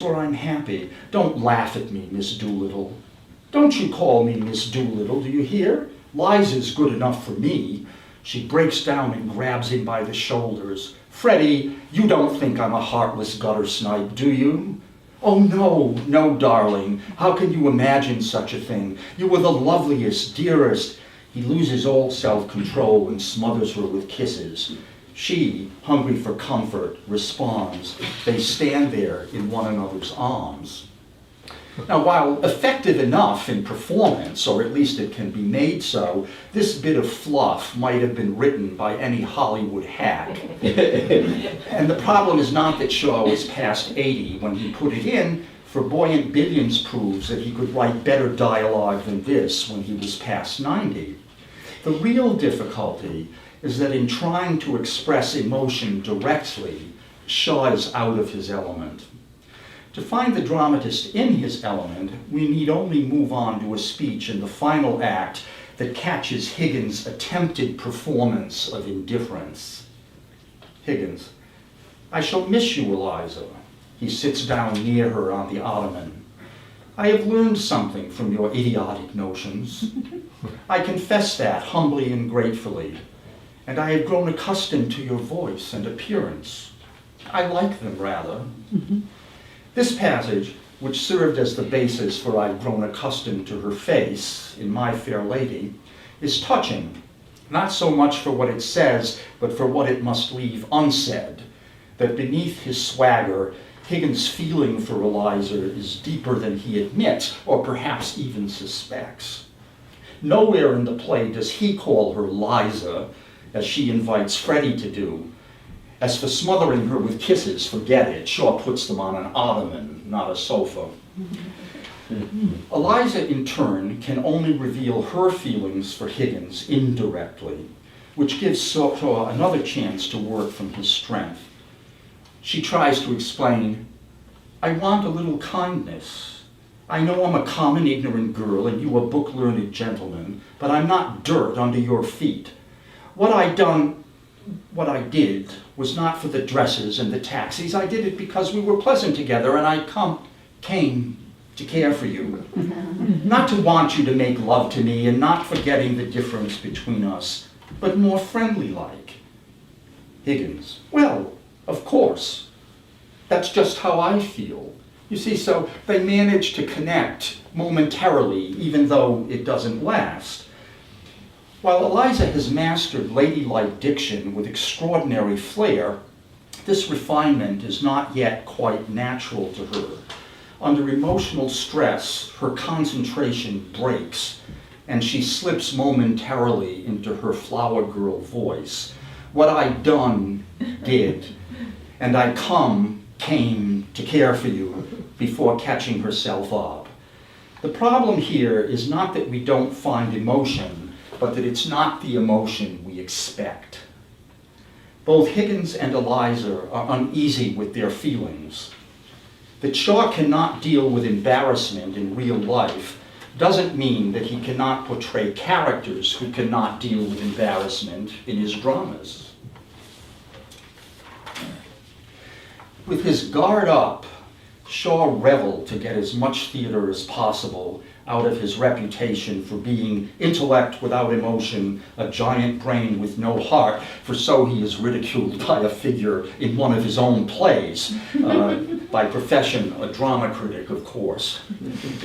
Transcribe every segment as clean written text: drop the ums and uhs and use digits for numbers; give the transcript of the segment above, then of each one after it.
Or I'm happy. Don't laugh at me, Miss Doolittle. Don't you call me Miss Doolittle, do you hear? Liza's good enough for me. She breaks down and grabs him by the shoulders. Freddie, you don't think I'm a heartless gutter snipe, do you? Oh, no, no, darling. How can you imagine such a thing? You were the loveliest, dearest. He loses all self-control and smothers her with kisses. She, hungry for comfort, responds. They stand there in one another's arms. Now, while effective enough in performance, or at least it can be made so, this bit of fluff might have been written by any Hollywood hack. And the problem is not that Shaw was past 80 when he put it in, for Buoyant Billions proves that he could write better dialogue than this when he was past 90. The real difficulty is that in trying to express emotion directly, Shaw is out of his element. To find the dramatist in his element, we need only move on to a speech in the final act that catches Higgins' attempted performance of indifference. Higgins: I shall miss you, Eliza. He sits down near her on the ottoman. I have learned something from your idiotic notions. I confess that humbly and gratefully. And I have grown accustomed to your voice and appearance. I like them, rather. This passage, which served as the basis for I've grown accustomed to her face in My Fair Lady, is touching, not so much for what it says, but for what it must leave unsaid, that beneath his swagger, Higgins' feeling for Eliza is deeper than he admits, or perhaps even suspects. Nowhere in the play does he call her Liza, as she invites Freddie to do. As for smothering her with kisses, forget it. Shaw puts them on an ottoman, not a sofa. Eliza, in turn, can only reveal her feelings for Higgins indirectly, which gives Shaw another chance to work from his strength. She tries to explain, I want a little kindness. I know I'm a common, ignorant girl and you a book-learned gentleman, but I'm not dirt under your feet. What I did was not for the dresses and the taxis. I did it because we were pleasant together and I came to care for you. Not to want you to make love to me and not forgetting the difference between us, but more friendly-like. Higgins: well, of course. That's just how I feel. You see, so they manage to connect momentarily, even though it doesn't last. While Eliza has mastered ladylike diction with extraordinary flair, this refinement is not yet quite natural to her. Under emotional stress, her concentration breaks, and she slips momentarily into her flower girl voice. What I did, and I came to care for you, before catching herself up. The problem here is not that we don't find emotion, but that it's not the emotion we expect. Both Higgins and Eliza are uneasy with their feelings. That Shaw cannot deal with embarrassment in real life doesn't mean that he cannot portray characters who cannot deal with embarrassment in his dramas. With his guard up, Shaw reveled to get as much theater as possible out of his reputation for being intellect without emotion, a giant brain with no heart, for so he is ridiculed by a figure in one of his own plays, by profession a drama critic, of course.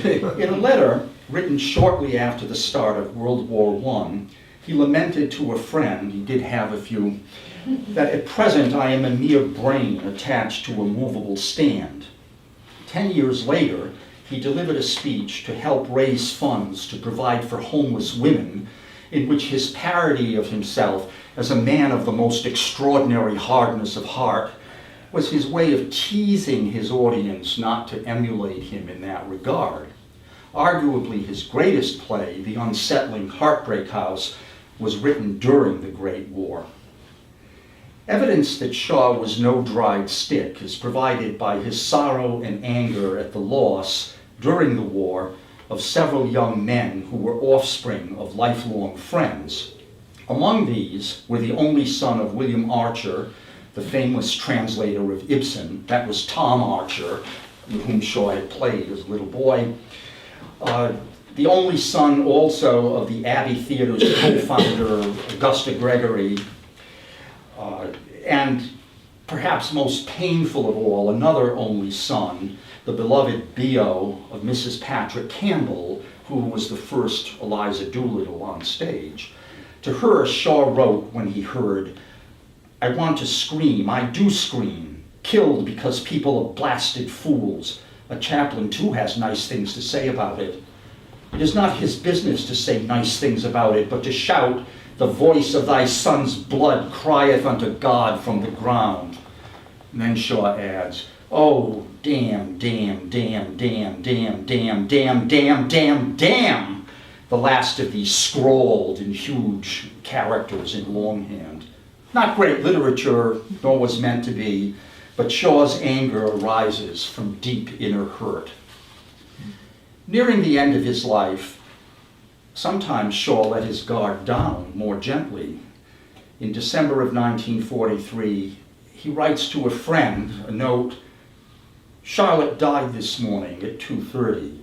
In a letter written shortly after the start of World War I, he lamented to a friend, he did have a few, that at present I am a mere brain attached to a movable stand. 10 years later, he delivered a speech to help raise funds to provide for homeless women, in which his parody of himself as a man of the most extraordinary hardness of heart was his way of teasing his audience not to emulate him in that regard. Arguably his greatest play, the unsettling Heartbreak House, was written during the Great War. Evidence that Shaw was no dried stick is provided by his sorrow and anger at the loss, during the war, of several young men who were offspring of lifelong friends. Among these were the only son of William Archer, the famous translator of Ibsen, that was Tom Archer, with whom Shaw had played as a little boy. The only son also of the Abbey Theater's co-founder, Augusta Gregory, and perhaps most painful of all, another only son, the beloved B.O. of Mrs. Patrick Campbell, who was the first Eliza Doolittle on stage. To her, Shaw wrote when he heard, "I want to scream, I do scream, killed because people are blasted fools. A chaplain too has nice things to say about it. It is not his business to say nice things about it, but to shout, the voice of thy son's blood crieth unto God from the ground." And then Shaw adds, "Oh, damn, damn, damn, damn, damn, damn, damn, damn, damn, damn," the last of these scrawled in huge characters in longhand. Not great literature, nor was meant to be, but Shaw's anger arises from deep inner hurt. Nearing the end of his life, sometimes Shaw let his guard down more gently. In December of 1943, he writes to a friend a note, "Charlotte died this morning at 2:30.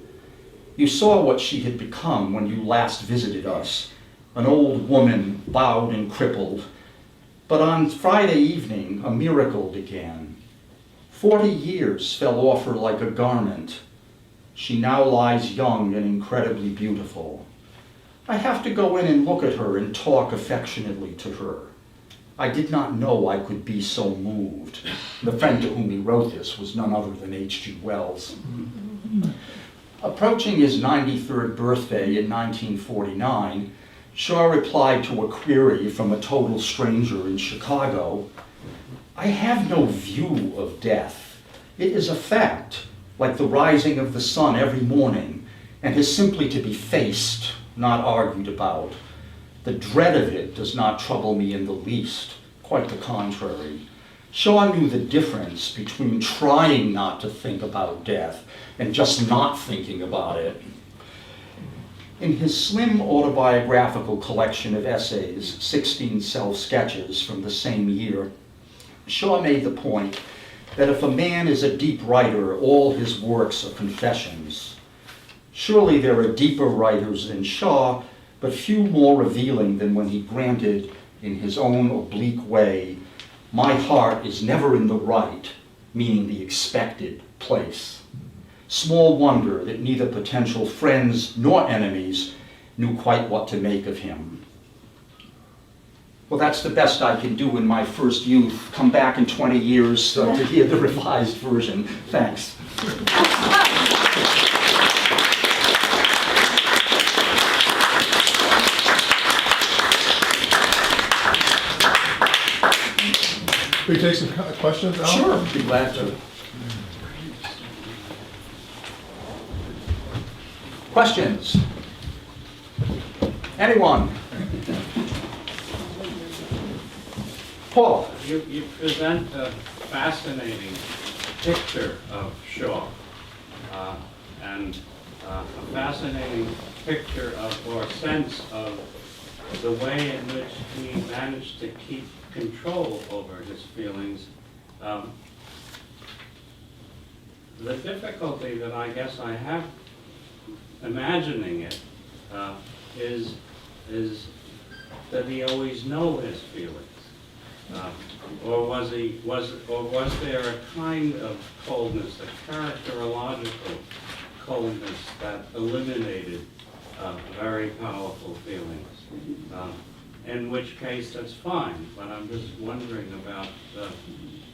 You saw what she had become when you last visited us, an old woman bowed and crippled. But on Friday evening, a miracle began. 40 years fell off her like a garment. She now lies young and incredibly beautiful. I have to go in and look at her and talk affectionately to her. I did not know I could be so moved." The friend to whom he wrote this was none other than H.G. Wells. Approaching his 93rd birthday in 1949, Shaw replied to a query from a total stranger in Chicago, "I have no view of death. It is a fact, like the rising of the sun every morning, and is simply to be faced, not argued about. The dread of it does not trouble me in the least, quite the contrary." Shaw knew the difference between trying not to think about death and just not thinking about it. In his slim autobiographical collection of essays, 16 self-sketches from the same year, Shaw made the point that if a man is a deep writer, all his works are confessions. Surely there are deeper writers than Shaw, but few more revealing than when he granted, in his own oblique way, "My heart is never in the right," meaning the expected, place. Small wonder that neither potential friends nor enemies knew quite what to make of him. Well, that's the best I can do in my first youth. Come back in 20 years to hear the revised version. Thanks. Will you take some questions, Al? Sure, be glad to. Questions? Anyone? Paul? You present a fascinating picture of Shaw, and a fascinating picture of, or sense of, the way in which he managed to keep control over his feelings. The difficulty that I guess I have imagining it is that he always know his feelings, or was there a kind of coldness, a characterological coldness that eliminated very powerful feelings? In which case, that's fine. But I'm just wondering about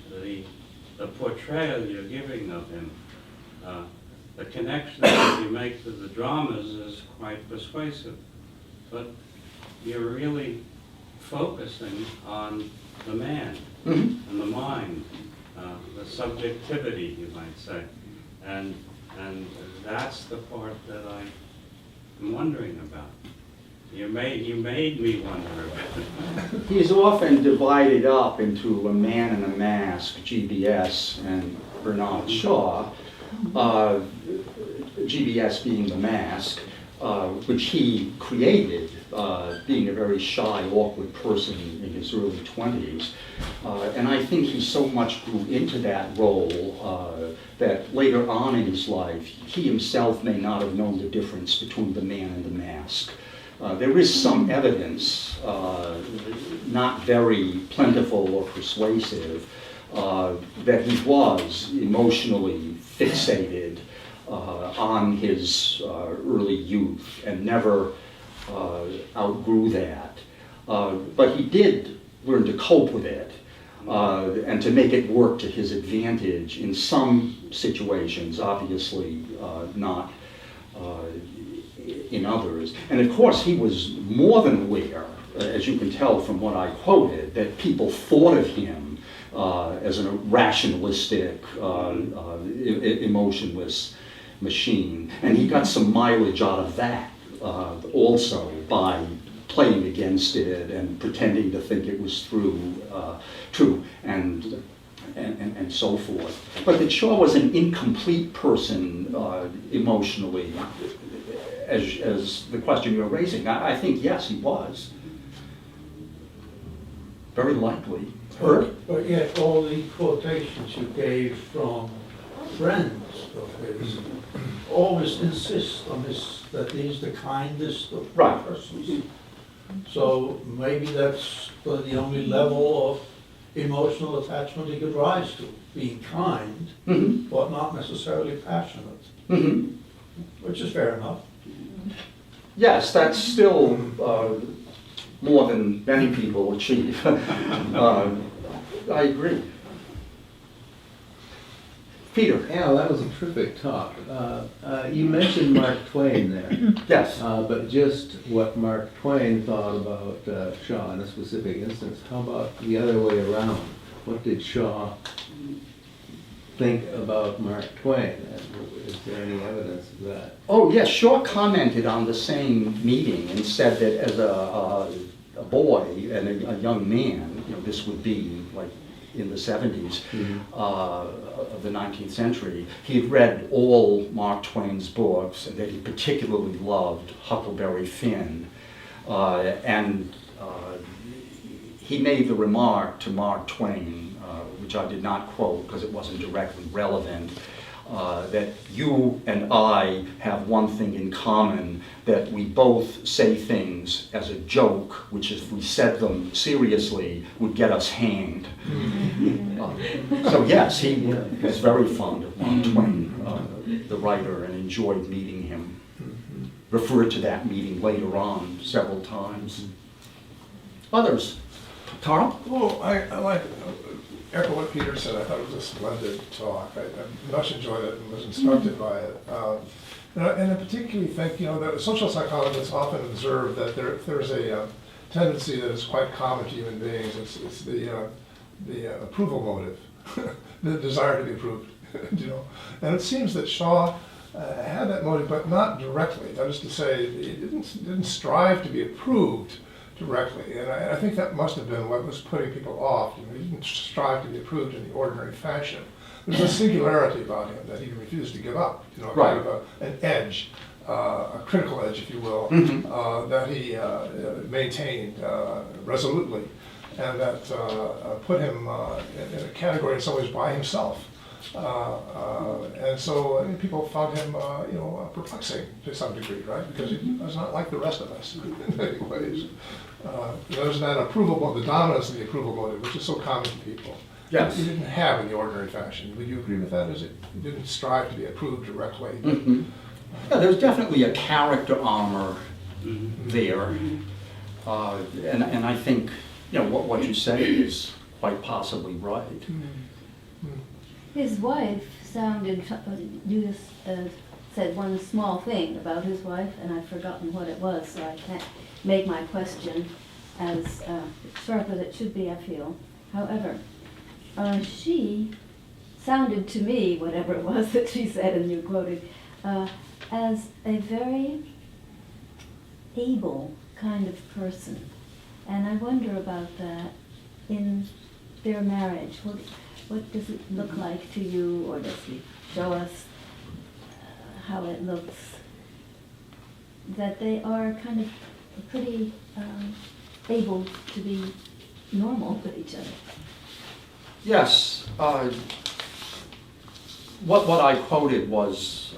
the portrayal you're giving of him. The connection that you make to the dramas is quite persuasive, but you're really focusing on the man and the mind, the subjectivity, you might say, and that's the part that I'm wondering about. You made me wonder about it. He's often divided up into a man in a mask, GBS, and Bernard Shaw. GBS being the mask, which he created being a very shy, awkward person in his early 20s. And I think he so much grew into that role that later on in his life, he himself may not have known the difference between the man and the mask. There is some evidence, not very plentiful or persuasive, that he was emotionally fixated on his early youth and never outgrew that. But he did learn to cope with it and to make it work to his advantage in some situations, obviously not in others. And of course, he was more than aware, as you can tell from what I quoted, that people thought of him as a rationalistic, emotionless machine. And he got some mileage out of that also by playing against it and pretending to think it was true and so forth. But that Shaw was an incomplete person emotionally, as the question you're raising. I think, yes, he was. Very likely. But yet all the quotations you gave from friends of his always insist on this, that he's the kindest of Right. persons. So maybe that's the only level of emotional attachment he could rise to, being kind, Mm-hmm. but not necessarily passionate, Mm-hmm. which is fair enough. Yes, that's still more than many people achieve. I agree. Peter? Yeah, that was a terrific talk. You mentioned Mark Twain there, Yes. but just what Mark Twain thought about Shaw in a specific instance. How about the other way around? What did Shaw think about Mark Twain? Is there any evidence of that? Oh, yes, Shaw commented on the same meeting and said that as a boy and a young man, this would be like in the 70s of the 19th century, he had read all Mark Twain's books and that he particularly loved Huckleberry Finn. And he made the remark to Mark Twain, which I did not quote because it wasn't directly relevant, that you and I have one thing in common, that we both say things as a joke, which if we said them seriously would get us hanged. So yes, he was very fond of Mark Twain, the writer, and enjoyed meeting him. Referred to that meeting later on several times. Others? Carl? Well, I like echo what Peter said. I thought it was a splendid talk. I much enjoyed it and was instructed by it. And I particularly think, that social psychologists often observe that there's a tendency that is quite common to human beings. It's the approval motive, the desire to be approved. And it seems that Shaw had that motive, but not directly. That is to say, he didn't strive to be approved directly, and I think that must have been what was putting people off. He didn't strive to be approved in the ordinary fashion. There's a singularity about him that he refused to give up, Right. kind of an edge, a critical edge, if you will, that he maintained resolutely, and that put him in a category in some ways by himself. And so people found him, perplexing to some degree, right? Because he was not like the rest of us in many ways. There's that approval, the dominance of the approval motive, which is so common to people. Yes. He didn't have in the ordinary fashion. Would you agree with that? He didn't strive to be approved directly. Mm-hmm. Yeah, there's definitely a character armor there. And I think, what you say is quite possibly right. His wife sounded, you just said one small thing about his wife, and I've forgotten what it was, so I can't make my question as sharp as it should be, I feel. However, she sounded to me, whatever it was that she said and you quoted, as a very able kind of person. And I wonder about that in their marriage. What does it look like to you, or does he show us how it looks? That they are kind of pretty able to be normal with each other. Yes, what I quoted was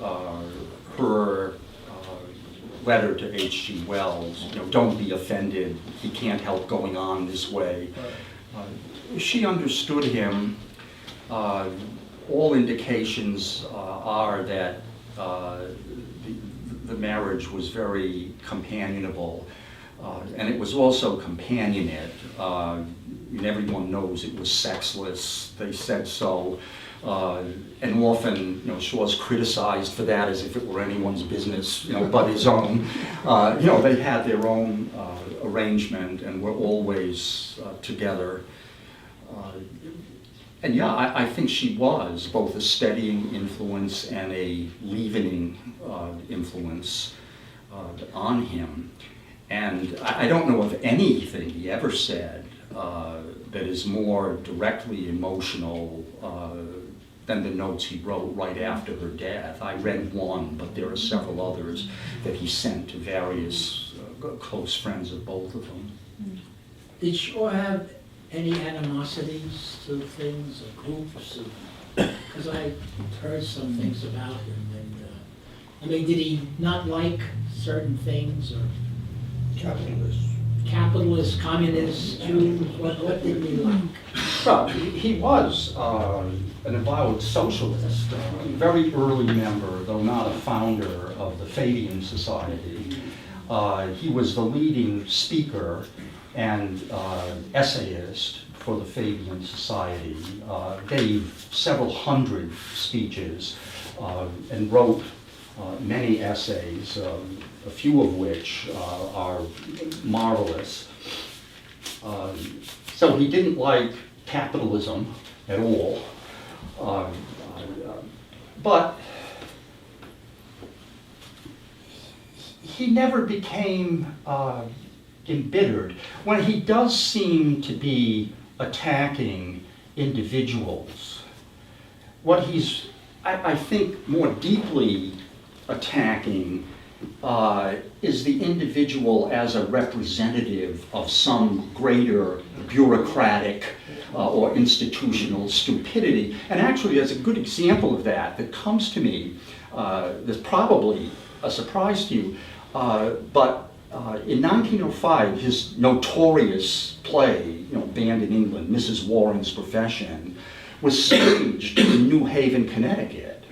her letter to H.G. Wells, don't be offended, he can't help going on this way. She understood him. All indications are that the marriage was very companionable, and it was also companionate. And everyone knows it was sexless. They said so. And often, Shaw's criticized for that as if it were anyone's business, but his own. They had their own arrangement and were always together. And yeah, I think she was both a steadying influence and a leavening influence on him. And I don't know of anything he ever said that is more directly emotional than the notes he wrote right after her death. I read one, but there are several others that he sent to various close friends of both of them. Did Shaw have any animosities to things or groups? Because I heard some things about him. And did he not like certain things or capitalists, communists, Jews? What did he like? Well, he was an avowed socialist, a very early member, though not a founder, of the Fabian Society. He was the leading speaker and essayist for the Fabian Society, gave several hundred speeches, and wrote many essays, a few of which are marvelous. So he didn't like capitalism at all, but he never became embittered. When he does seem to be attacking individuals, what he's, I think, more deeply attacking is the individual as a representative of some greater bureaucratic or institutional stupidity. And actually, there's a good example of that comes to me, that's probably a surprise to you, but in 1905, his notorious play, banned in England, Mrs. Warren's Profession, was staged in New Haven, Connecticut.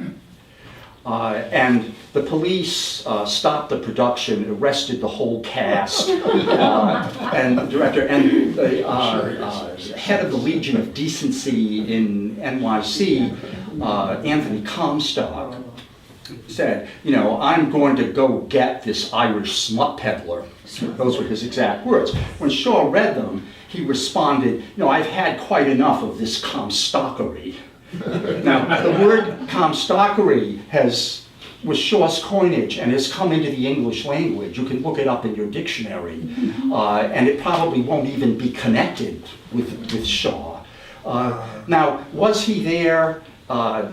And the police stopped the production, arrested the whole cast, and the director, and the head of the Legion of Decency in NYC, Anthony Comstock, said, I'm going to go get this Irish smut peddler. Those were his exact words. When Shaw read them, he responded, I've had quite enough of this Comstockery. Now, the word Comstockery was Shaw's coinage and has come into the English language. You can look it up in your dictionary, and it probably won't even be connected with Shaw. Now, was he there